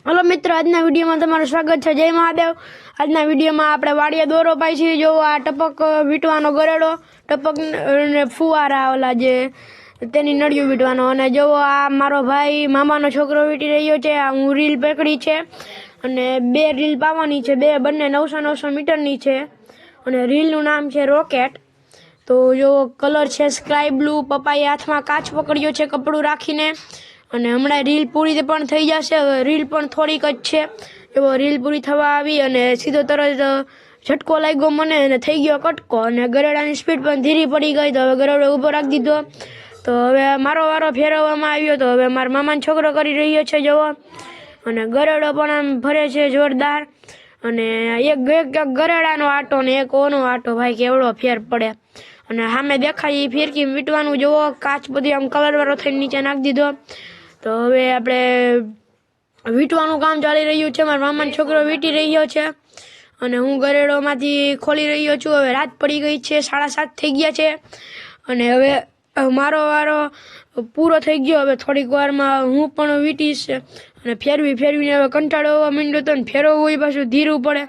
Hello મિત્રો, આજના વિડીયોમાં તમારું સ્વાગત છે। જય મહાદેવ। આજના વિડીયોમાં આપણે વાડિયા દોરો પાઈ છીએ। જો આ ટપક વીંટવાનો ગરેડો, ટપક ને ફુવારા ઓલા જે તેની નળિયું વીંટવાનો, અને જો આ મારો ભાઈ મામાનો છોકરો વીંટી રહ્યો છે। આ હું રીલ પકડી છે અને 2 રીલ પાવાની છે, બંને 900 મીટરની છે અને રીલનું નામ છે રોકેટ। તો જો કલર છે સ્કાય બ્લુ। પપ્પાએ હાથમાં કાચ પકડ્યો છે કપડું રાખીને, અને હમણાં રીલ પૂરી પણ થઈ જશે। હવે રીલ પણ થોડીક જ છે। એવો રીલ પૂરી થવા આવી અને સીધો તરત ઝટકો લાગ્યો મને અને થઈ ગયો કટકો, અને ગરેડાની સ્પીડ પણ ધીરી પડી ગઈ। તો હવે ગરેડો ઊભો રાખી દીધો। તો હવે મારો વારો ફેરવવામાં આવ્યો। તો હવે મારા મામાનો છોકરો કરી રહ્યો છે જુઓ, અને ગરેડો પણ આમ ફરે છે જોરદાર। અને એક ગરેડાનો આટો ને એક ઓનો આટો, ભાઈ કેવડો ફેર પડે। અને સામે દેખાય એ ફિરકી વીંટવાનું જુઓ, કાચ બધી આમ કલરવાળો થઈને નીચે નાખી દીધો। તો હવે આપણે વીંટવાનું કામ ચાલી રહ્યું છે। મારા મામાનો છોકરો વીંટી રહ્યો છે અને હું ગરેડોમાંથી ખોલી રહ્યો છું। હવે રાત પડી ગઈ છે, 7:30 થઈ ગયા છે અને હવે મારો વારો પૂરો થઈ ગયો। હવે થોડીક વારમાં હું પણ વીંટીશ અને ફેરવીને હવે કંટાળો આવવા માંડ્યો હતો, ને ફેરવવું એ પાછું ધીરું પડે।